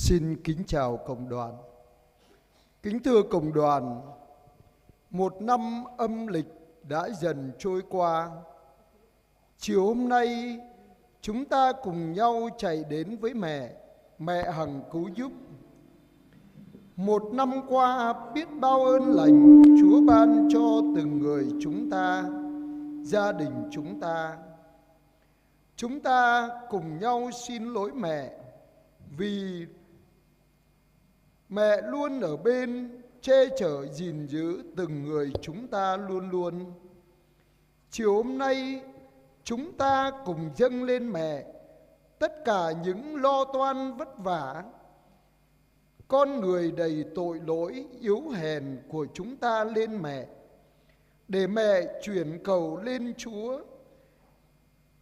Xin kính chào cộng đoàn. Kính thưa cộng đoàn, một năm âm lịch đã dần trôi qua. Chiều hôm nay, chúng ta cùng nhau chạy đến với mẹ hằng cứu giúp. Một năm qua, biết bao ơn lành Chúa ban cho từng người chúng ta, gia đình chúng ta. Chúng ta cùng nhau xin lỗi mẹ vì mẹ luôn ở bên che chở gìn giữ từng người chúng ta luôn luôn. Chiều hôm nay chúng ta cùng dâng lên mẹ tất cả những lo toan vất vả, con người đầy tội lỗi yếu hèn của chúng ta lên mẹ, để mẹ chuyển cầu lên Chúa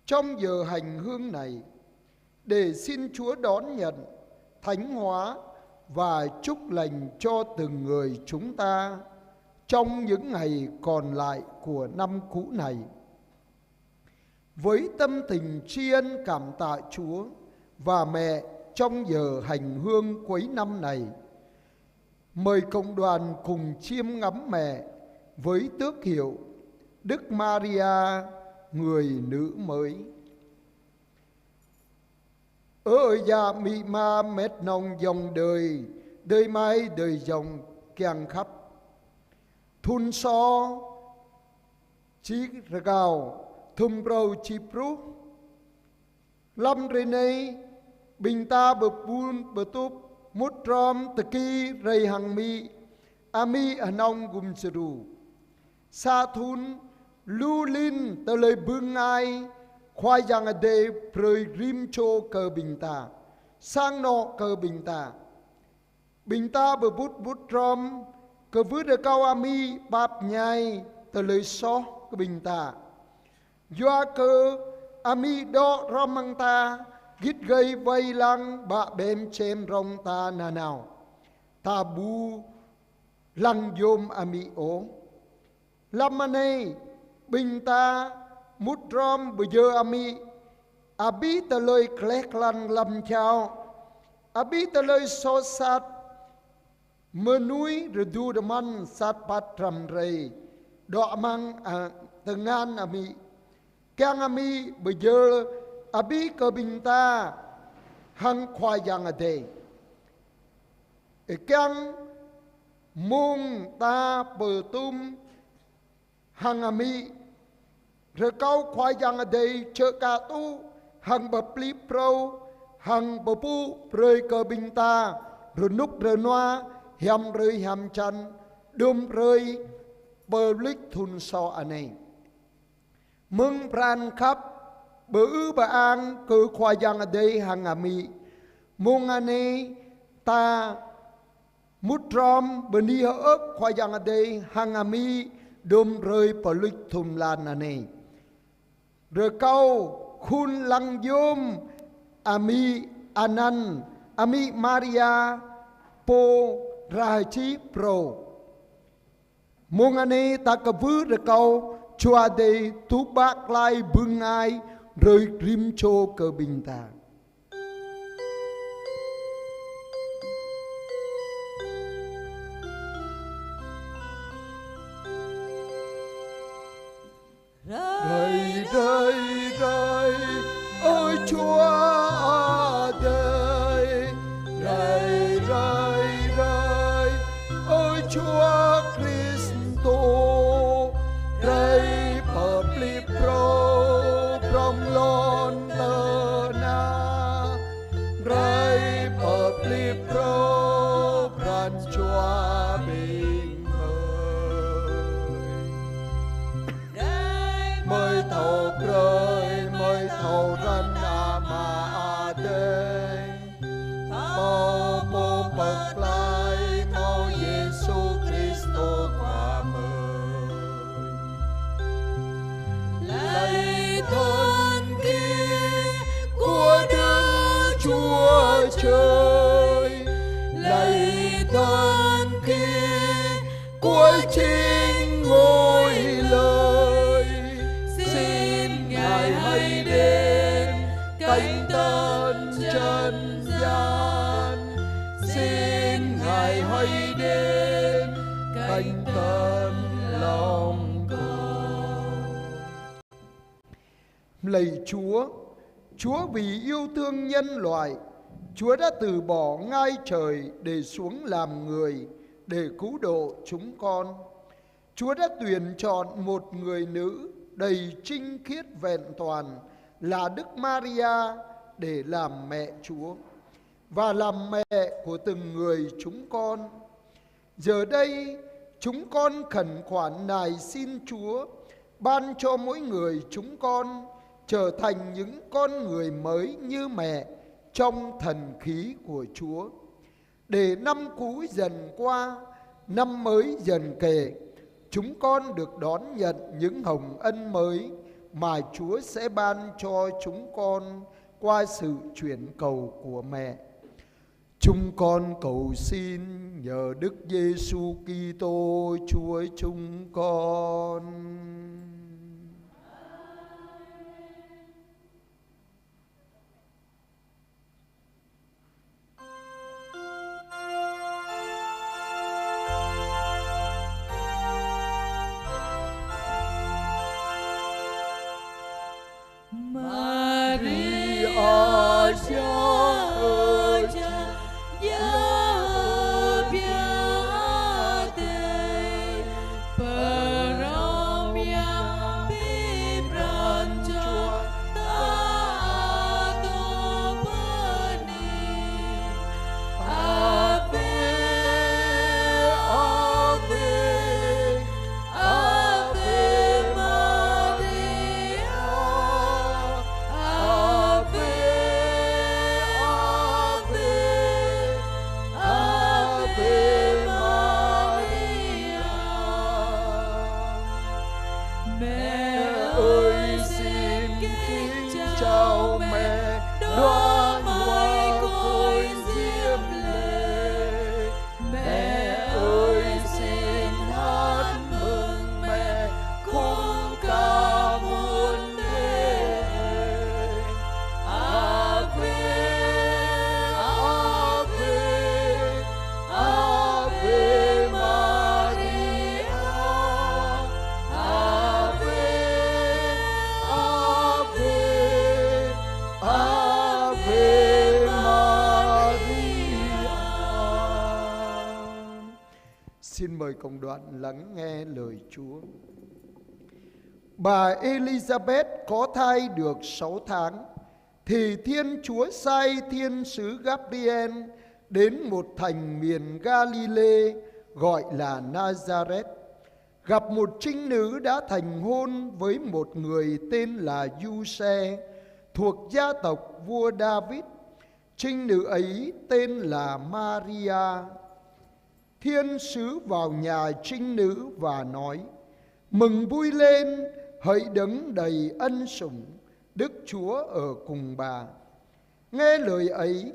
trong giờ hành hương này, để xin Chúa đón nhận, thánh hóa và chúc lành cho từng người chúng ta trong những ngày còn lại của năm cũ này. Với tâm tình tri ân cảm tạ Chúa và mẹ trong giờ hành hương cuối năm này, mời cộng đoàn cùng chiêm ngắm mẹ với tước hiệu Đức Maria, người nữ mới. Ở dạ mị ma mét nòng dòng đời, đời mai đời dòng kèng khắp. Thun so chí gào thum râu chi pru. Lâm rê này bình ta bờ bùn bờ túp mút rõm tờ kỳ rây hằng mi. Ami nòng gùm sơ rù. Sa thun lưu linh tờ lời bưng ai. Khoai giang ở đây prơi rim chô cờ bình ta, sang nọ cờ bình ta bờ bút bút rõm, cờ vứt ở cao ami bạp nhai tờ lời xó cờ bình ta. Doa cờ ami đo rõm măng ta, gít gây vây lăng bạ bêm chêm rong ta nà nào. Ta bu lăng dôm ami ố. Lâm mà này bình ta mút rõm bây giờ ami abi tờ lời klek lan lâm chào abi tờ lời so sát mơ núi rồi đu đầm ăn sát bát trầm rầy đọ mang tờ ngàn ami keng ami bây giờ abi cơ bình ta hăng khoai giang ở đây keng mung ta bờ tum hăng ami rồi câu khoai giang ở đây chợ cả tu hằng bập lý prâu hằng bập pu rơi cờ bình ta rồi núp rồi noa hiam rơi hiam chăn đùm rơi bờ lích thun so anh ấy mừng pran khắp bờ ư bà an cờ khoai giang ở đây hằng ami mong anh ấy ta mút rõm bờ ni hơ ớp khoai giang ở đây hằng ami đùm rơi bờ lích thun lan anh ấy. Rồi câu khun lăng dôm ami anan ami Maria po rachi pro mong anh ta cả vứ rồi câu chua đây tu bác lai bưng ai rồi rim chô cơ bình ta. Rơi rơi rơi ôi Chúa ở đây, rơi rơi rơi ôi Chúa Kitô, rơi bờ lip pro trong lon tơ na, rơi bờ lip pro ran Chúa bình mới thầu răn mà đây mau mô bậc lại mau Giêsu Kitô qua mời lạy thân kia của Đức Chúa Trời, lạy thân kia của chính ngôi lời, xin Ngài hãy đến cánh tân trần gian Lạy Chúa, Chúa vì yêu thương nhân loại, Chúa đã từ bỏ ngai trời để xuống làm người để cứu độ chúng con. Chúa đã tuyển chọn một người nữ đầy trinh khiết vẹn toàn là Đức Maria để làm mẹ Chúa và làm mẹ của từng người chúng con. Giờ đây chúng con khẩn khoản nài xin Chúa ban cho mỗi người chúng con trở thành những con người mới như mẹ trong thần khí của Chúa, để năm cũ dần qua, năm mới dần kề, chúng con được đón nhận những hồng ân mới mà Chúa sẽ ban cho chúng con qua sự chuyển cầu của mẹ. Chúng con cầu xin nhờ Đức Giêsu Kitô Chúa chúng con. Xin mời cộng đoàn lắng nghe lời Chúa. Bà Elizabeth có thai được 6 tháng, thì Thiên Chúa sai thiên sứ Gabriel đến một thành miền Galilee gọi là Nazareth, gặp một trinh nữ đã thành hôn với một người tên là Giuse, thuộc gia tộc vua David. Trinh nữ ấy tên là Maria. Thiên sứ vào nhà trinh nữ và nói: Mừng vui lên, hỡi đấng đầy ân sủng, Đức Chúa ở cùng bà. Nghe lời ấy,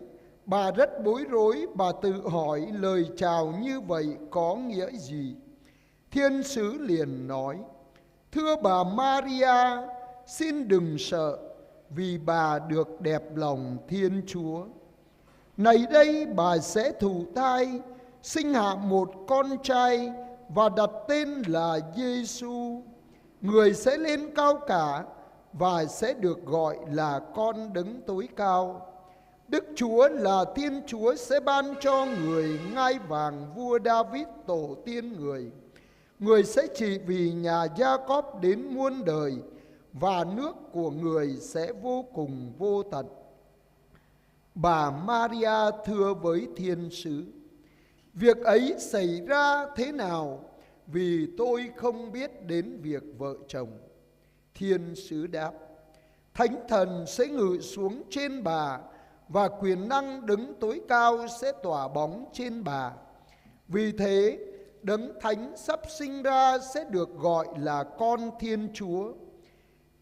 bà rất bối rối, bà tự hỏi lời chào như vậy có nghĩa gì. Thiên sứ liền nói: Thưa bà Maria, xin đừng sợ, vì bà được đẹp lòng Thiên Chúa. Này đây, bà sẽ thụ thai, sinh hạ một con trai và đặt tên là Giêsu. Người sẽ lên cao cả và sẽ được gọi là con đấng tối cao. Đức Chúa là Thiên Chúa sẽ ban cho người ngai vàng vua David tổ tiên người. Người sẽ trị vì nhà Gia-cóp đến muôn đời, và nước của người sẽ vô cùng vô tận. Bà Maria thưa với thiên sứ: Việc ấy xảy ra thế nào, vì tôi không biết đến việc vợ chồng. Thiên sứ đáp: Thánh thần sẽ ngự xuống trên bà, và quyền năng đấng tối cao sẽ tỏa bóng trên bà. Vì thế, đấng thánh sắp sinh ra sẽ được gọi là con Thiên Chúa.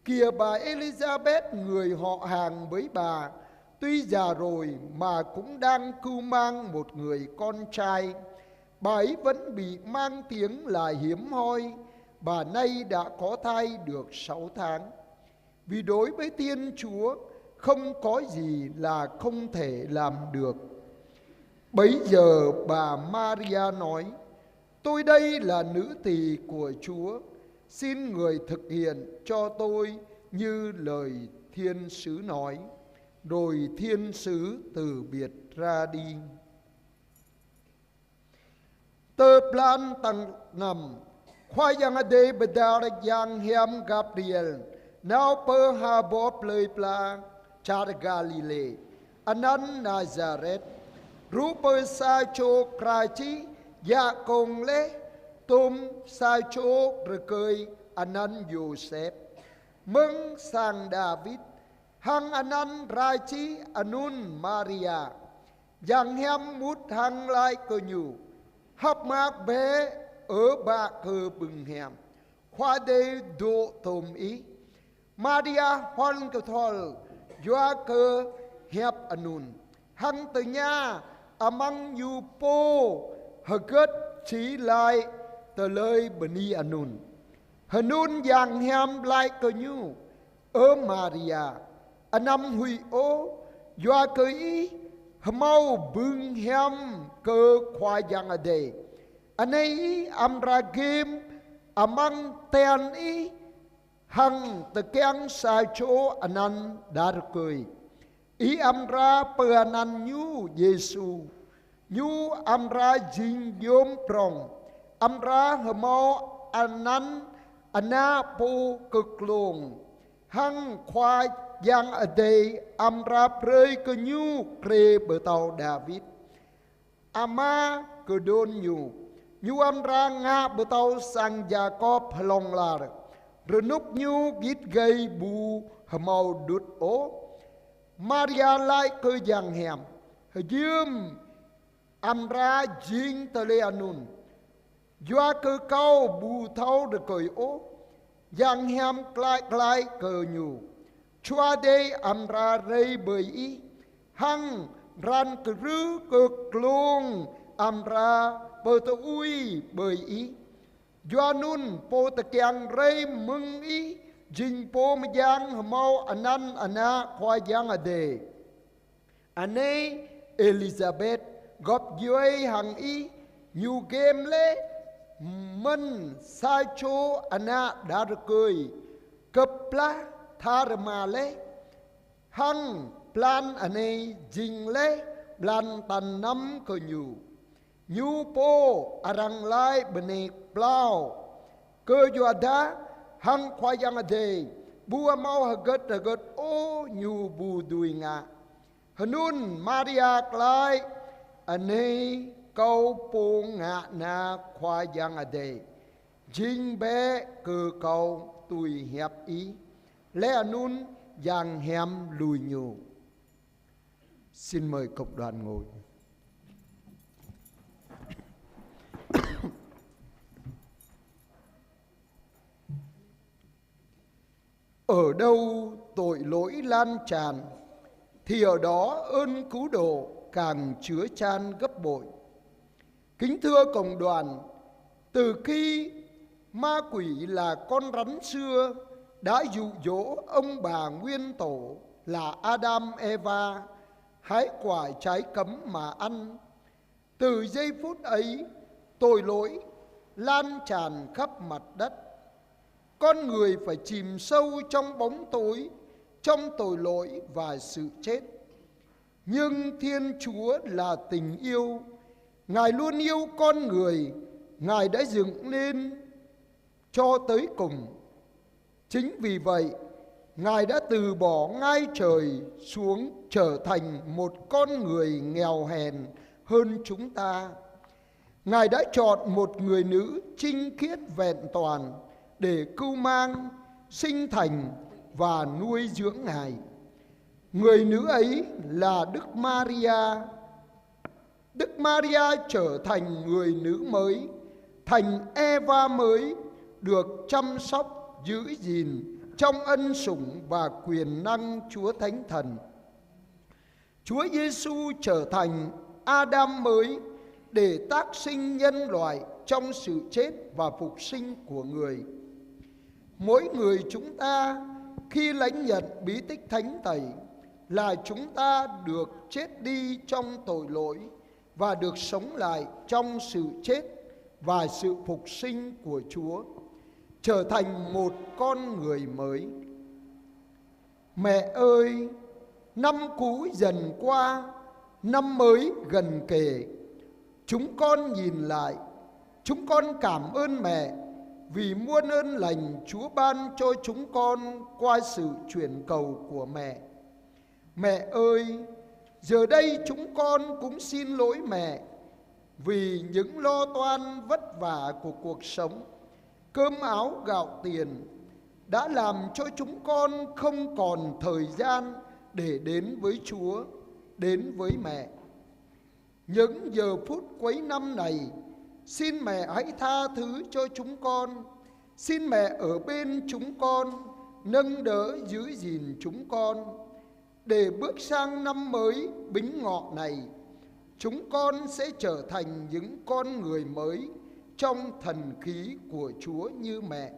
Kìa, bà Elizabeth, người họ hàng với bà, tuy già rồi mà cũng đang cưu mang một người con trai. Bà ấy vẫn bị mang tiếng là hiếm hoi. Bà nay đã có thai được 6 tháng. Vì đối với Thiên Chúa không có gì là không thể làm được. Bấy giờ bà Maria nói: Tôi đây là nữ tỳ của Chúa, xin người thực hiện cho tôi như lời thiên sứ nói. Rồi thiên sứ từ biệt ra đi. Tơ plan tăng nằm khoai yang ade bedar yang hiam Gabriel nào per ha bop lời pla char Galilee anan Nazareth ru per sa cho krachi ya kong le tum sa cho rekơi anan Joseph mừng sang David hang anan rachi anun Maria yang hiam mút hang lai cơ nhu hấp mạc bé ở ba cơ bừng hẻm khoa đê độ tôm ý Maria hoan cơ thol doa cơ hẹp anun hăng từ nhà amang yu po hagất chỉ lại tờ lời bani anun hanun yang hẻm lại cơ nhu ở Maria anam hui ô doa cơ ý mau bừng hẻm cơ khoa yang ở đây anh ấy amra game amang ten ý hằng từ keng sai chỗ anan dar cười ý amra per anan nhu Giêsu nhu amra jing yom prong amra hemo anan anapo cực luồng hằng khoa yang ở đây amra prey cơ nhu kre bờ tàu David ama cơ đôn nhu amra nga bờ tàu sang Jacob halong lar renuk nhu git gây bu hmau đút ố Maria lại cơ giang hẻm dương amra jing tele anun doa cơ cao bu thâu được cười ố giang hẻm klai klai cơ nhu chua đây amra rei bởi ý hăng ran cơ rứ cực luôn amra bờ tơ ui bởi ý Joanun po tekiang rei mung i jing po mejang mau anan ana khoa yang ade ane Elizabeth gop yoi hang i new game le men sai cho ana dar cười kepla tharma le hang plan ane jing le plan tan nam ko nyu po arang lai benek plau cơ doa hang khoa yang ade bua mau hagat o nyu bu dui nga hanun Maria klai ane câu po nga na khoa yang ade jing be cơ câu tui hiệp ý lẽ anun yang hem lùi nyu. Xin mời cộng đoàn ngồi. Ở đâu tội lỗi lan tràn thì ở đó ơn cứu độ càng chứa chan gấp bội. Kính thưa cộng đoàn, từ khi ma quỷ là con rắn xưa đã dụ dỗ ông bà nguyên tổ là Adam Eva hái quả trái cấm mà ăn, từ giây phút ấy tội lỗi lan tràn khắp mặt đất. Con người phải chìm sâu trong bóng tối, trong tội lỗi và sự chết. Nhưng Thiên Chúa là tình yêu, Ngài luôn yêu con người, Ngài đã dựng nên cho tới cùng. Chính vì vậy, Ngài đã từ bỏ ngai trời xuống trở thành một con người nghèo hèn hơn chúng ta. Ngài đã chọn một người nữ trinh khiết vẹn toàn để cưu mang, sinh thành và nuôi dưỡng Ngài. Người nữ ấy là Đức Maria. Đức Maria trở thành người nữ mới, thành Eva mới, được chăm sóc, giữ gìn trong ân sủng và quyền năng Chúa Thánh Thần. Chúa Giêsu trở thành Adam mới để tác sinh nhân loại trong sự chết và phục sinh của người. Mỗi người chúng ta khi lãnh nhận bí tích thánh tẩy là chúng ta được chết đi trong tội lỗi và được sống lại trong sự chết và sự phục sinh của Chúa, trở thành một con người mới. Mẹ ơi, năm cũ dần qua, năm mới gần kề. Chúng con nhìn lại, chúng con cảm ơn mẹ vì muôn ơn lành Chúa ban cho chúng con qua sự chuyển cầu của mẹ. Mẹ ơi, giờ đây chúng con cũng xin lỗi mẹ vì những lo toan vất vả của cuộc sống, cơm áo gạo tiền đã làm cho chúng con không còn thời gian để đến với Chúa, đến với mẹ. Những giờ phút cuối năm này, xin mẹ hãy tha thứ cho chúng con. Xin mẹ ở bên chúng con, nâng đỡ giữ gìn chúng con, để bước sang năm mới Bính Ngọ này, chúng con sẽ trở thành những con người mới trong thần khí của Chúa như mẹ,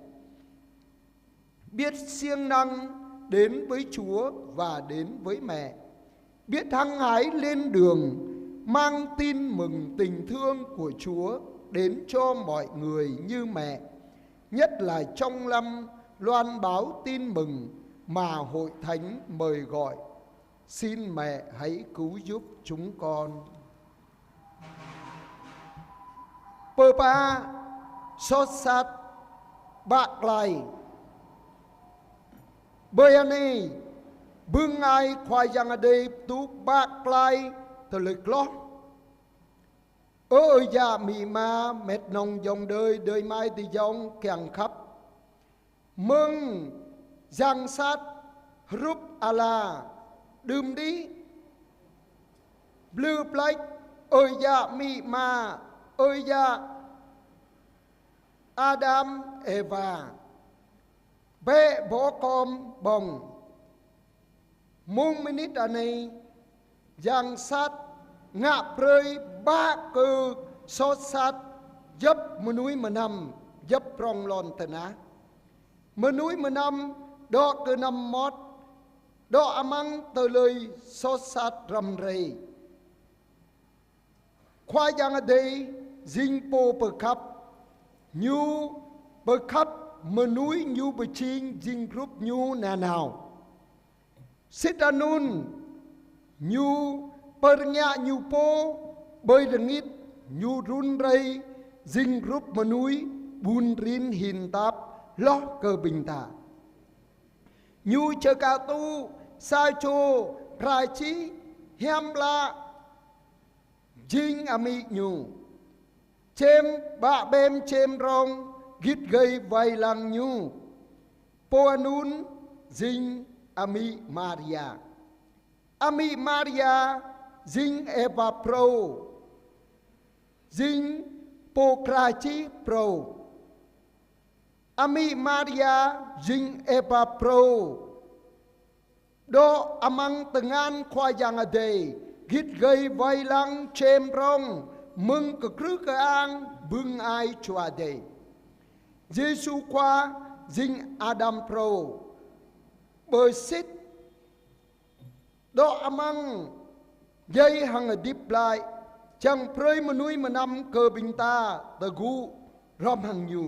biết siêng năng đến với Chúa và đến với mẹ, biết hăng hái lên đường mang tin mừng tình thương của Chúa đến cho mọi người như mẹ, nhất là trong năm loan báo tin mừng mà hội thánh mời gọi. Xin mẹ hãy cứu giúp chúng con. Papa sốt sát bạc lại bởi anh ấy bưng ai khoai yang ở đây tú bạc lại từ lực lót ơi dạ mì ma mệt nồng dòng đời đời mai thì dòng kèng khắp mừng giang sát rúp ala đùm đi blue black ơi dạ mì ma ơi dạ Adam Eva bé bỏ con bồng mung minute anh ấy giang sát ngạ rơi ba cơ sốt sát dấp mơ núi mơ năm dấp rong lon tờ ná mơ núi mơ năm đó cơ năm mót đó amang tờ lời sốt sát rầm rây khoa giang ở đây dinh po bờ khắp nhu bờ khắp mơ núi nhu bờ chinh dinh group nhu nà nào sit anun nhu bờ nhạ nhu po bơi đừng ít nhu run rây dinh group mơ núi bùn rin hin táp lo cơ bình tả nhu chờ cả tu sai chô rai chi hiam la dinh ami nhu chêm bạ bêm chêm rong gít gây vay lăng nhu po anun dinh ami Maria dinh Eva pro dinh Pokrachi pro Ami Maria dinh Eva pro do amang tengan khoa yang ade gít gây vay lăng chêm rong mừng cơ krư cơ ang bưng ai chua de Giêsu khoa dinh Adam pro bờ xít đó amang dây hằng ở deep lại chẳng prey mà nuôi mà năm cơ bình ta tờ gu rom hằng nhu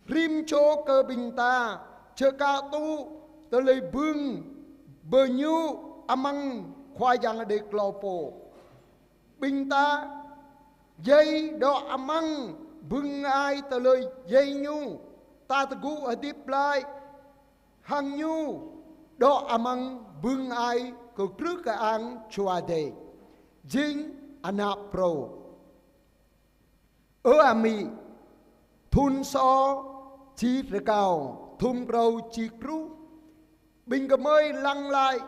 rim cho cơ bình ta chờ cả tu tờ lấy bưng bờ nhu amang khoa yang ở đây klopo bình ta dây đó amang bưng ai tờ lời dây nhu ta tờ gu ở deep lại hằng nhu đó amang bưng ai cơ trước cái ang chua de jing ana pro ở ami thun so chi re cao thum râu chi cru bình cơ mới lăng lại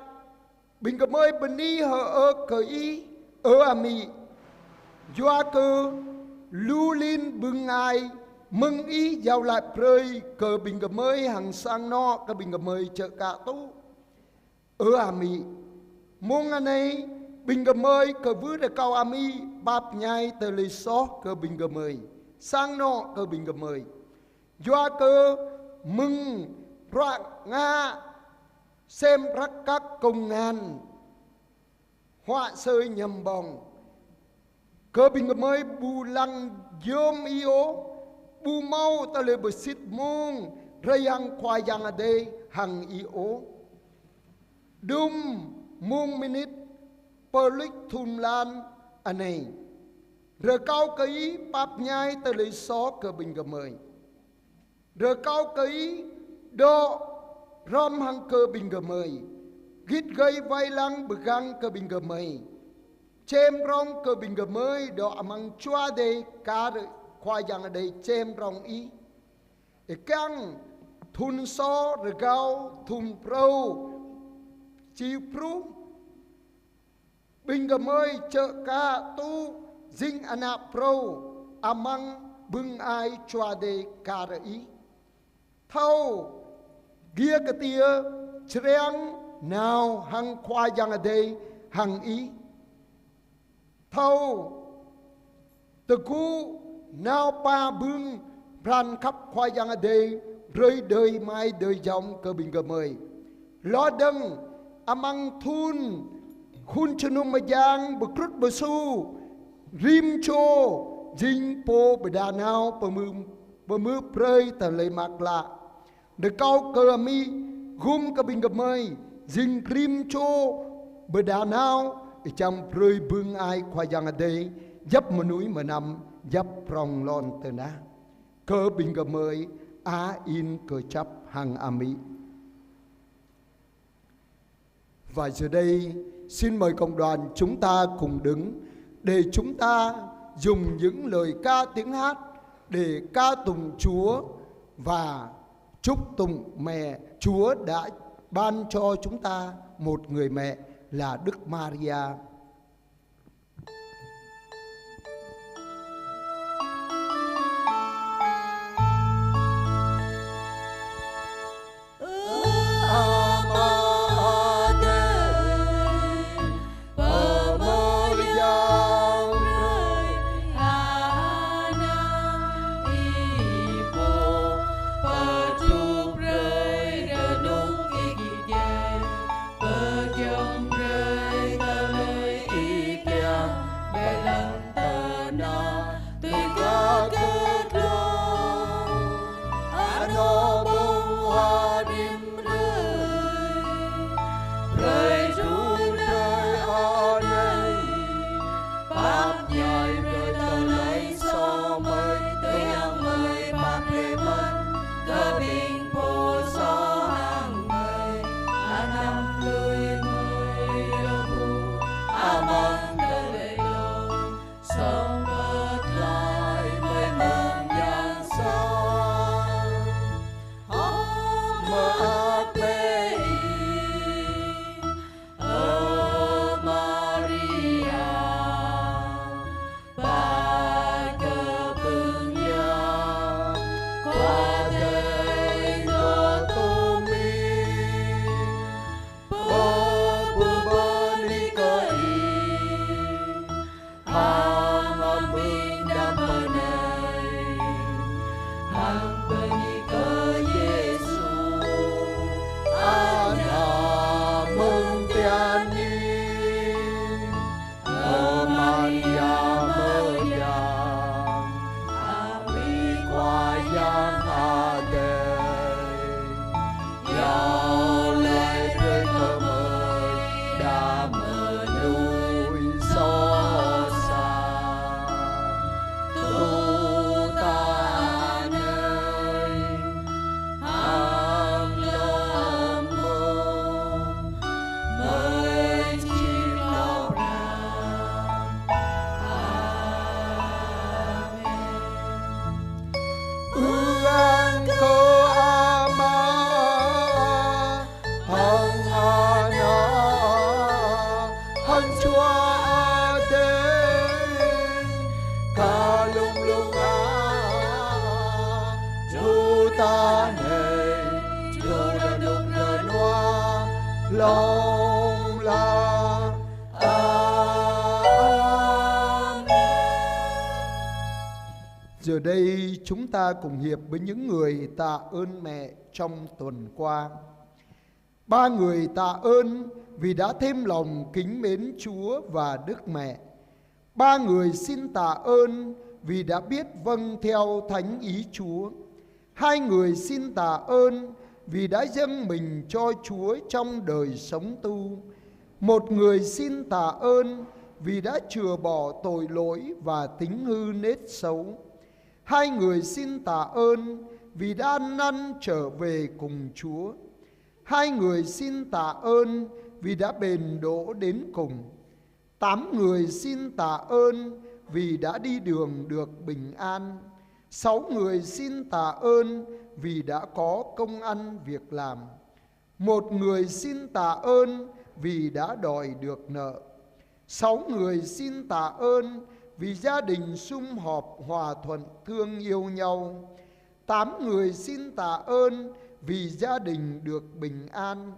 bình cơ mới bên đi hở ở cờ y ở ami doa cơ lu lin bưng ai mừng ý giàu lại prơi cờ bình cơ mới hàng sang no cơ bình cơ mới chợ cả tu ở ami mong anh ấy bình cơ mới cơ vứ để cao ami bạp nhai tờ lì xó cơ bình cơ mới sang nọ cơ bình cơ mới doa cơ mừng roạn nga xem rắc các công ngàn họa sơi nhầm bòng cơ bình cơ mới bù lăng dôm yếu bù mau tờ lì bờ xít mong rây hằng khoai yang ở đây hằng yếu Dum mung minit perlik thun lan anei. Rồi cao ký bắp nhai tờ lấy xó cờ bình cờ mời. Rồi cao ký đo rom hăng cờ bình cờ mời. Gít gây vai lăng bực găng cờ bình cờ mời. Chêm rong cờ bình cờ mời đo amang chua đề cá khoa giang ở đây chêm rong ý. Để căng thun xó rồi cao thun prâu chiêu pru. Bình cờ mời chợ ca tu Zing anak pro amang bưng ai chua de karai. Thâu gia ketia chreang nào hang khoa yang ade hang ý. Thâu từ cú nào pa bưng pran khắp khoa yang ade rơi đời mai đời dòng cơ bình cơ mời. Lo đâng amang thun khun chunum majang bekrut besu. Rim cho dinh po beda nào bờ mưa prơi tờ lấy mạc lạ được cao cơ mi gum cơ bình cơ mây dinh rim cho beda nào trong prơi bưng ai khoa giang ở đây dấp mà núi mà nằm dấp rong lon tờ na cơ bình cơ mây á in cơ chấp hàng ami. Và giờ đây xin mời cộng đoàn chúng ta cùng đứng để chúng ta dùng những lời ca tiếng hát để ca tụng Chúa và chúc tụng mẹ Chúa đã ban cho chúng ta một người mẹ là Đức Maria. lòng là Amen. Giờ đây chúng ta cùng hiệp với những người tạ ơn mẹ trong tuần qua. 3 người tạ ơn vì đã thêm lòng kính mến Chúa và Đức Mẹ. 3 người xin tạ ơn vì đã biết vâng theo thánh ý Chúa. 2 người xin tạ ơn vì đã dâng mình cho Chúa trong đời sống tu. Một người xin tạ ơn vì đã chừa bỏ tội lỗi và tính hư nết xấu. Hai người xin tạ ơn vì đã ăn năn trở về cùng Chúa. Hai người xin tạ ơn vì đã bền đỗ đến cùng. 8 người xin tạ ơn vì đã đi đường được bình an. 6 người xin tạ ơn vì đã có công ăn việc làm. 1 người xin tạ ơn vì đã đòi được nợ. 6 người xin tạ ơn vì gia đình sum họp hòa thuận thương yêu nhau. 8 người xin tạ ơn vì gia đình được bình an.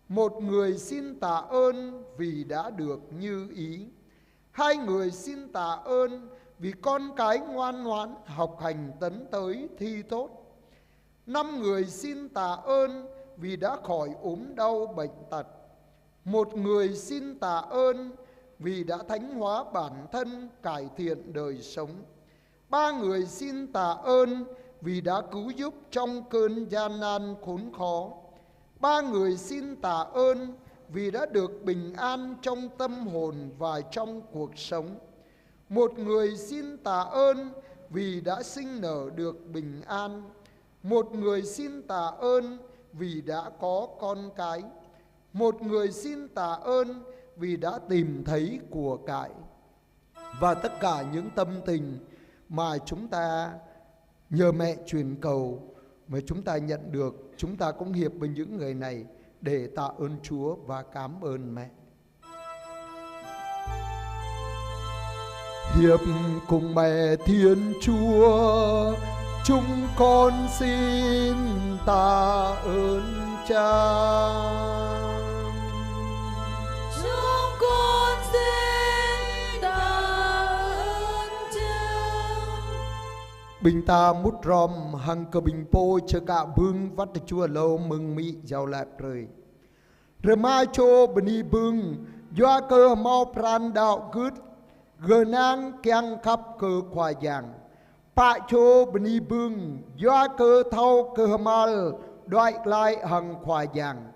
1 người xin tạ ơn vì đã được như ý. 2 người xin tạ ơn vì con cái ngoan ngoãn học hành tấn tới thi tốt. 5 người xin tạ ơn vì đã khỏi ốm đau bệnh tật. 1 người xin tạ ơn vì đã thánh hóa bản thân, cải thiện đời sống. 3 người xin tạ ơn vì đã cứu giúp trong cơn gian nan khốn khó. 3 người xin tạ ơn vì đã được bình an trong tâm hồn và trong cuộc sống. 1 người xin tạ ơn vì đã sinh nở được bình an. 1 người xin tạ ơn vì đã có con cái. 1 người xin tạ ơn vì đã tìm thấy của cải. Và tất cả những tâm tình mà chúng ta nhờ mẹ truyền cầu mà chúng ta nhận được, chúng ta cũng hiệp với những người này để tạ ơn Chúa và cảm ơn mẹ. Hiệp cùng mẹ Thiên Chúa, chúng con xin tạ ơn Cha. Chúng con xin tạ ơn Cha. Bình ta mút rom hằng cơ bình po chơ cả bưng vắt Chúa lâu mừng mỹ giàu lại rồi. Rồi mai cho b니 bưng do cơ mau pran đạo gứt gờ nang keng khắp cơ khoa giang. Pạ cho bni bưng do cơ thâu cơ mal đoại lại hằng khoa giang.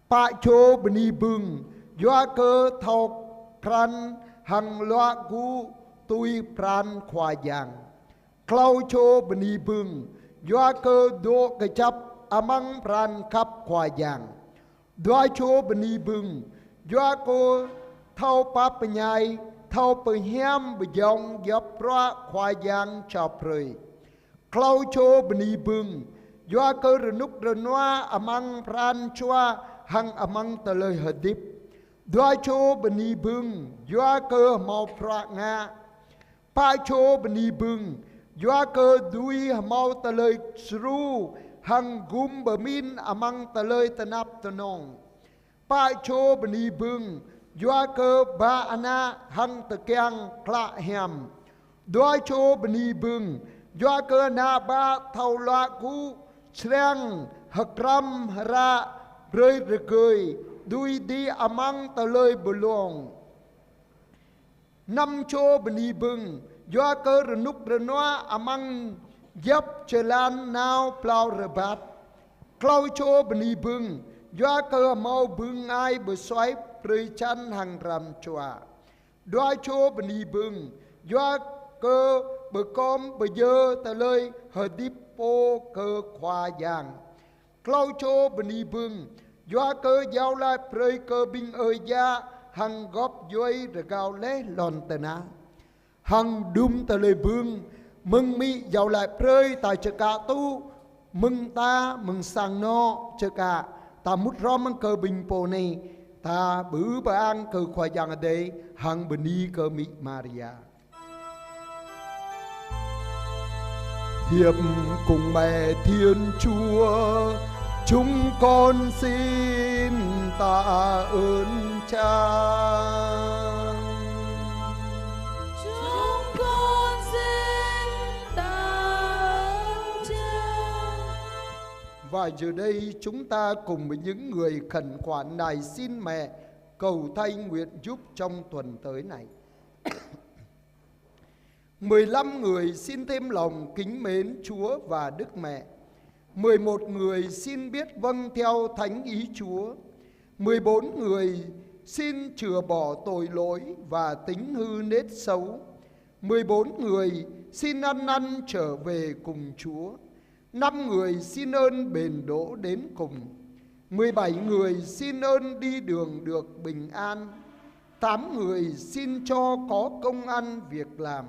Pạ cho bni bưng do cơ thâu kran hằng loa gu tui pran khoa giang. Klau cho bni bưng do cơ do cái chấp amang pran khắp khoa giang. Đoa cho bni bưng do cơ thâu pa nhai thâu bờ hiam bờ dòng dập ra khoa giang chọc rồi. Klau cho bni bưng do cơ rnuk rnoa amang pran chua hằng amang tờ lời hợp điệp. Đoa cho bni bưng do cơ mau pra nga. Pa cho bni bưng do cơ đuôi mau tờ lời sru hằng gum bờ min amang tờ lời tờ nắp tờ nong. Pa cho bni bưng do cơ ba ana hằng tờ keng kla hem. Đoa cho bni bưng do cơ na ba thâu loa gu sreng hakram ra rơi rơi cười đuôi đi amang tờ lời bờ luồng. Năm cho bni bưng do cơ rnuk rnoa amang dập chelan nao plau rebat. Klau cho bni bưng do cơ mau bưng ai bờ xoáy rơi chăn hàng ram chua. Đoa cho bni bưng do cơ bờ com bờ dơ tờ lời hờ điệp po cơ khoa giang. Klau cho bni bưng do cơ giao lại prơi cơ binh ơi gia hằng góp dối rồi gào lé lòn tờ na. Hằng đúng tờ lời bưng mừng mỹ giao lại prơi tại chợ cả tu mừng ta mừng sang no chợ cả ta mút rom mừng cơ binh po này ta bứ bà ăn cơ khoa giang ở đây hằng bni cơ mỹ Maria. Hiệp cùng mẹ Thiên Chúa, chúng con xin tạ ơn Cha. Chúng con xin tạ ơn Cha. Và giờ đây chúng ta cùng với những người khẩn khoản này xin mẹ cầu thay nguyện giúp trong tuần tới này. 15 người xin thêm lòng kính mến Chúa và Đức Mẹ. 11 người xin biết vâng theo thánh ý Chúa. 14 người xin chừa bỏ tội lỗi và tính hư nết xấu. 14 người xin ăn năn trở về cùng Chúa. 5 người xin ơn bền đỗ đến cùng. 17 người xin ơn đi đường được bình an. 8 người xin cho có công ăn việc làm.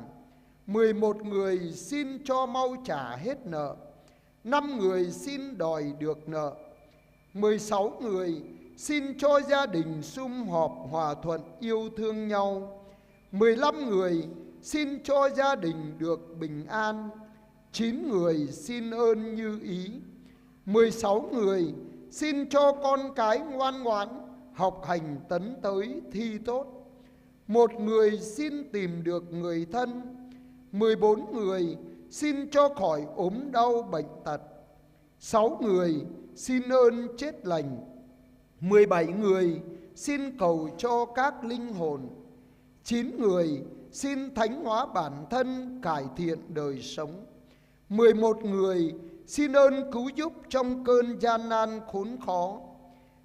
11 người xin cho mau trả hết nợ. 5 người xin đòi được nợ. 16 người xin cho gia đình sum họp hòa thuận yêu thương nhau. 15 người xin cho gia đình được bình an. 9 người xin ơn như ý. 16 người xin cho con cái ngoan ngoãn, học hành tấn tới thi tốt. 1 người xin tìm được người thân. 14 người xin cho khỏi ốm đau bệnh tật. 6 người xin ơn chết lành. 17 người xin cầu cho các linh hồn. 9 người xin thánh hóa bản thân, cải thiện đời sống. 11 người xin ơn cứu giúp trong cơn gian nan khốn khó.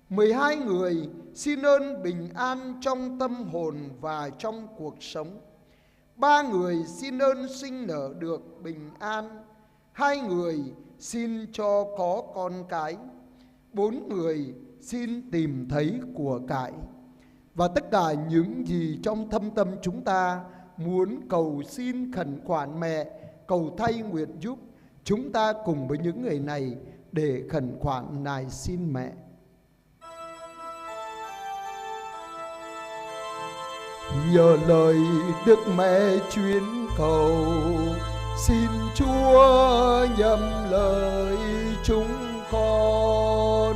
12 người xin ơn bình an trong tâm hồn và trong cuộc sống. 3 người xin ơn sinh nở được bình an. 2 người xin cho có con cái. 4 người xin tìm thấy của cải. Và tất cả những gì trong thâm tâm chúng ta muốn cầu xin khẩn khoản mẹ, cầu thay nguyện giúp, chúng ta cùng với những người này để khẩn khoản nài xin mẹ. Nhờ lời Đức Mẹ chuyến cầu, xin Chúa nhậm lời chúng con.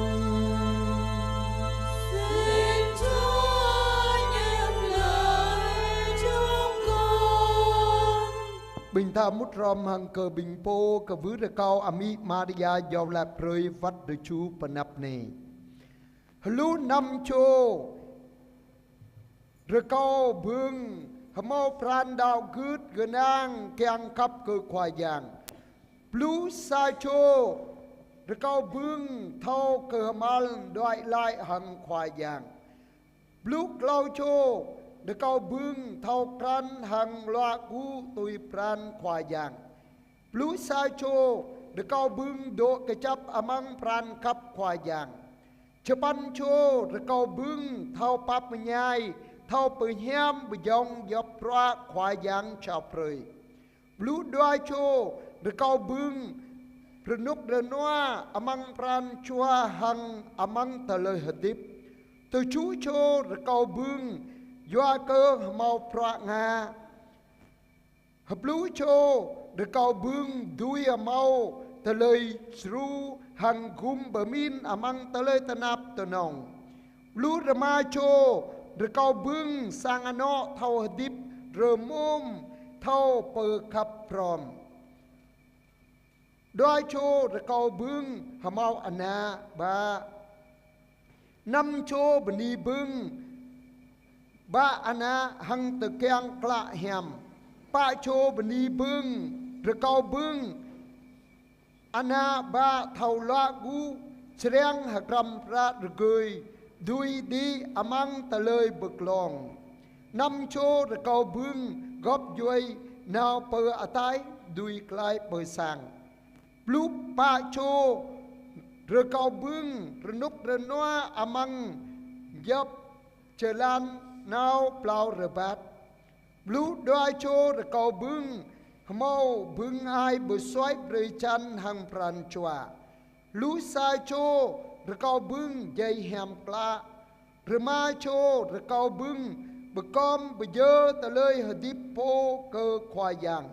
Xin Chúa nhậm lời chúng con. Bình tha mút rom hằng cờ bình po cờ vứ rơ cao ami Maria giàu là prơi vắt đờ chú panap nê. Lú năm chô rơ cao bương hamo pran đạo gứt gân ang keng khắp cơ khoa giang. Lú sa chô rơ cao bương thâu cơ mal đoại lại hằng khoa giang. Lú lao chô rơ cao bương thâu pran hằng loa gu tùy pran khoa giang. Lú sa chô rơ cao bương độ cái chấp amang pran khắp khoa giang. Chapan chô rơ cao bương thâu pap nhai thâu bự hiam bự dòng dọc ra khoa giang chào prơi. Lú đoai chô rơ cao bương rơ núc rơ noa amang pran chua hằng amang tờ lời hợp tiếp. Từ chú chô rơ cao bương doa cơ mau pra nga. Hợp lú chô rơ cao bương đuôi mau tờ lời sru hằng gum bờ min amang tờ lời tờ nạp tờ nòng. Lú rơ ma chô rơ cao bương sang ano thâu hợp tiếp rơ môm thâu pơ khắp prom. Đoai chô rơ cao bương hamau ana ba. 5 chô bani bương ba ana hằng tờ keng kla hèm. 3 chô bani bương rơ cao bương ana ba thâu loa gu sreng hakram ra rơ gơi đuôi đi amang tờ lời bực lòng. 5 chô rơ cao bương góp duy nào pơ atai đuôi klai pơ sang. Lúc 3 chô rơ cao bương rơ núc rơ noa amang dập chờ lan nào plau rơ bát. Lúc 2 chô rơ cao bương mau bương ai bơ xoay rơi chăn hằng pran chua. Lúc 3 chô rơ cao bương dây hèm pla. Rơ ma chô rơ cao bương bơ com bơ dơ tờ lời hờ điếp po cơ khoa giang.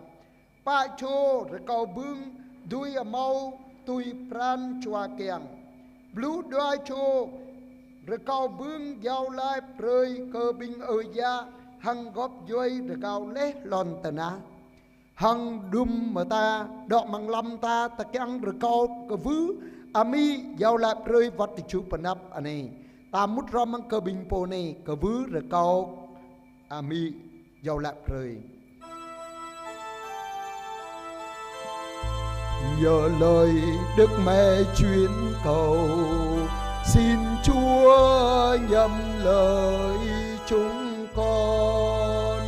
3 chô rơ cao bương đuôi mau tùy pran chua keng. Blú 2 chô rơ cao bương giao lai prơi cơ binh ơ gia hằng góp duy rơ cao lê lon tờ ná. Hằng đùm mà ta đọ mang lâm ta ta keng rơ cao cơ vứ ami giao lại prơi vắt chú panap ane. Ta mút rom mang cơ binh po này cơ vứ rơ cao ami giao lại prơi. nhờ lời Đức Mẹ chuyên cầu, xin Chúa nhậm lời chúng con.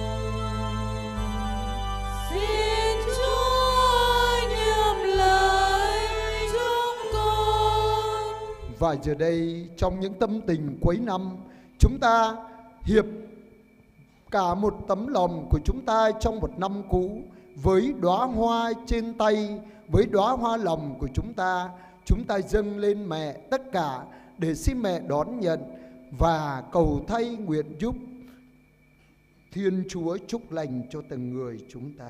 Xin Chúa nhậm lời chúng con. Và giờ đây trong những tâm tình cuối năm, chúng ta hiệp cả một tấm lòng của chúng ta trong một năm cũ với đóa hoa trên tay, với đóa hoa lòng của chúng ta dâng lên mẹ tất cả để xin mẹ đón nhận và cầu thay nguyện giúp Thiên Chúa chúc lành cho từng người chúng ta.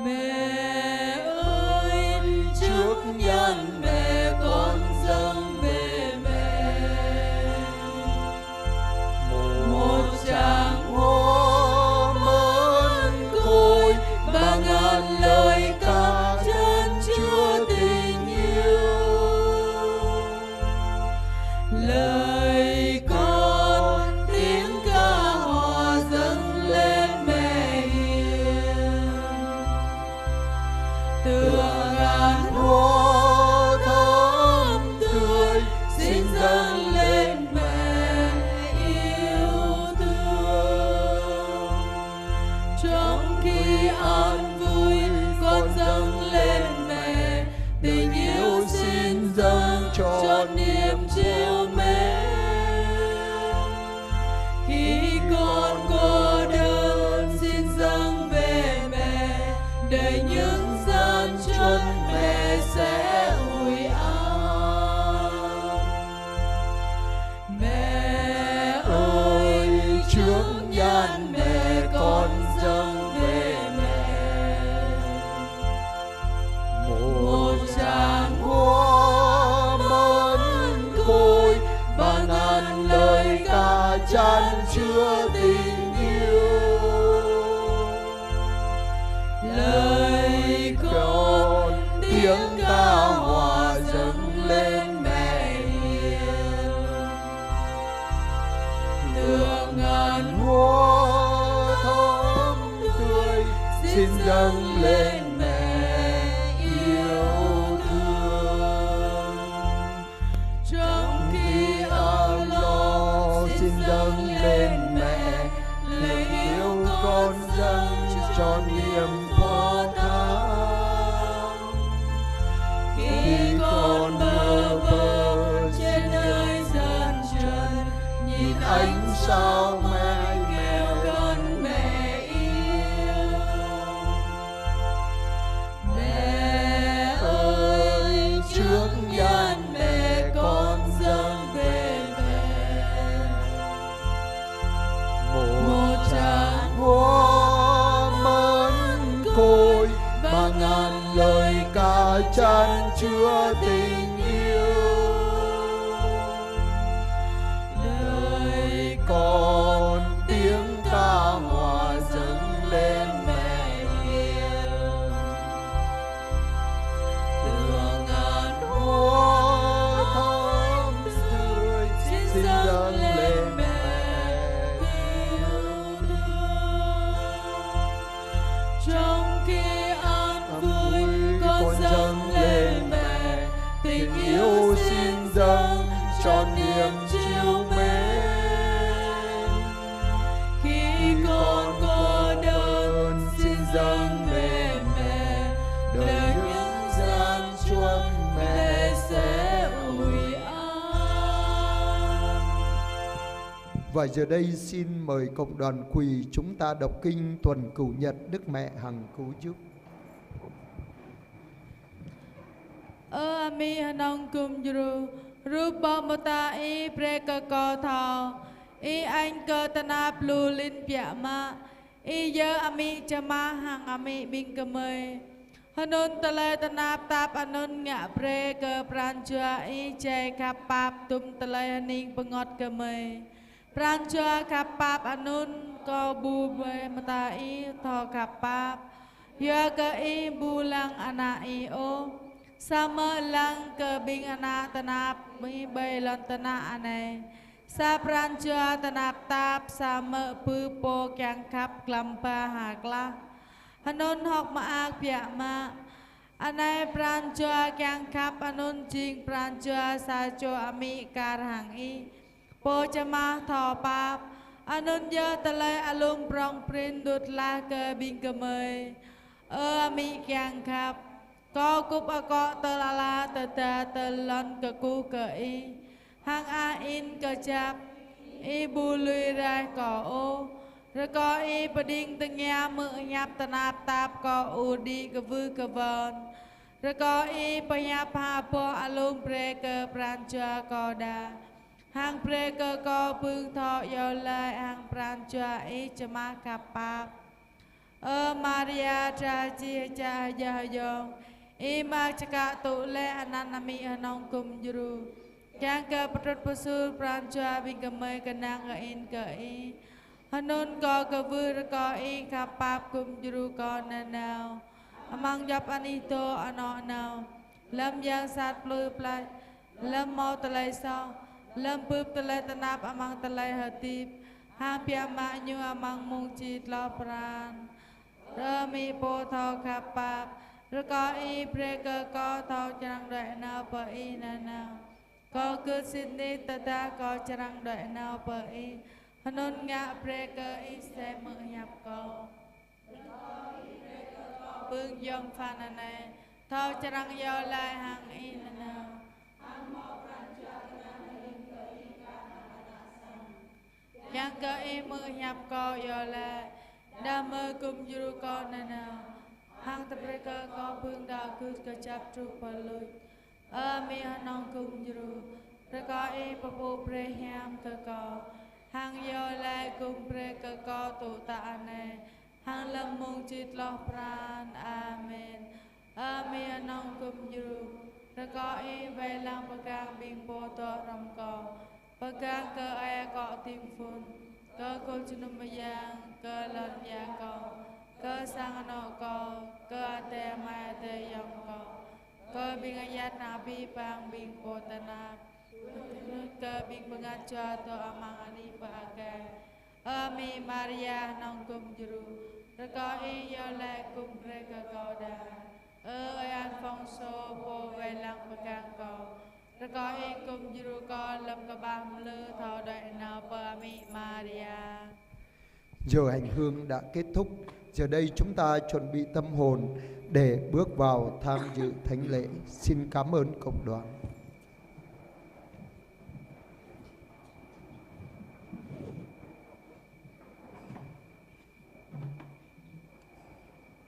Mẹ ơi, trước nhân mẹ con dâng về mẹ một tràng hoa mơn côi và ngàn lời ca chân chứa tình yêu. Lời con tiếng ca hòa dâng lên mẹ hiền, tựa ngàn hoa thơm tươi xin dâng lên mẹ yêu thương. Trong khi an vui con dâng lên mẹ tình yêu xin dâng cho niềm trìu mến. Khi con cô đơn xin dâng về mẹ, đời những gian truân mẹ sẽ ủi an. Mẹ ơi, trước nhan mẹ con dâng về mẹ một tràng hoa mơn côi và ngàn lời ca chan chứa tình yêu. Lời con tiếng ca hòa dâng lên mẹ hiền, tựa ngàn Hoa thơm tươi xin dâng lên mẹ yêu thương. Trong khi âu lo xin dâng lên mẹ lời yêu con dâng cho niềm phó thác. Khi con bơ vơ trên nơi gian trần, nhìn ánh sao mẹ nghèo con mẹ yêu. Mẹ ơi, trước nhan mẹ con dâng về mẹ một tràng hoa mơn côi và ngàn lời ca chan chứa tình yêu. lời Con tiếng ca hòa dâng lên mẹ hiền, tựa ngàn hoa thơm tươi xin dâng lên mẹ yêu thương. Trong khi an vui con dâng lên mẹ tình yêu xin dâng cho niềm trìu mến. Khi con cô đơn xin dâng về mẹ, đời những gian truân mẹ sẽ ủi an. Và giờ đây xin mời cộng đoàn quỳ chúng ta đọc kinh tuần cửu nhật Đức Mẹ hằng cứu giúp. Ami hanong kum juru rupa mata i preka ko thao i anh cơ tana plu linh pia ma i giờ ami chama hang ami bing kemei hanun tele tanap tap anun ngạ preka pranchua i chay kapap tum tele haning pengot kemei pranchua kapap anun ko bu be mata i tho kapap ya ke i bulang anak i o sa mơ lăng cơ binh ana tanap mi bay lon tana ane sa pran chua tanap tap sa mơ pư po kyang khắp klampa hakla hanon học ma ak pia ma anai pran chua kyang khắp anon jing pran chua sa chua ami kar hang i po chama tho pap anon ya talai alung prong prin dut la ke bing ke mei ami kyang khắp có cúp có tơ la la tơ ta tơ lon cơ cu cơ y hang a in cơ chạp y bu lui ra cỏ ô rồi có y bà đinh từng nhà mự nhạp tà nạp tạp có u đi cơ vư cơ vòn rồi có y bà nhạp hà po a lung pre cơ pran chua có đà hang pre cơ có bưng thọ yo lai hang pran chua y chà ma cạp bạp Maria cha chia cha ya yong ima cakap tu le ananami anong kum juru yang ke petrut pesul pranca bingkemai kenang ke in ke i hanun ko ke vur ko i kapap kum juru ko nanau amang jap anito ano nau lam yang sat plu plai lam mau telai so lam pup telai tanap amang telai hatip hang pia ma nyu amang mung chit lo pran rami po tho kapap rồi có y pre cơ có thao chẳng đợi nào bởi y nà nào có cứ xin đi ta ta có chẳng đợi nào bởi y hân ngạ pre cơ y sẽ mở nhập có bưng dòng pha nà nè thao chẳng do lại hàng y nà nào chẳng cơ y mở nhập có do lại đa mơ cùng dư con nà nào hang tập reka có bưng đào cứ cơ chắp trụ bà lùi mi nong cùng dư reka y bà bố pre hiam cơ có hang yo lai cùng pre cơ có tụ tạ nè hang lâm mong chít lo pran amen mi nong cùng dư reka y về lang bà càng bình bố tọ rằm có bà càng cơ ai có tim phun cơ cô chung mà giang cơ lần giang có cơ sang nọ có cơ te mai te yong có cơ bing ayat nabi pang bing potana cơ bing pengajar to amang ani pakai ami Maria nong kum juru reka i yo le kum reka goda ayan phong so po velang pegang ko reka i kum juru ko lam ka bang lư thọ đại nào pa ami Maria. Giờ hành hương đã kết thúc. Giờ đây chúng ta chuẩn bị tâm hồn để bước vào tham dự thánh lễ. Xin cảm ơn cộng đoàn.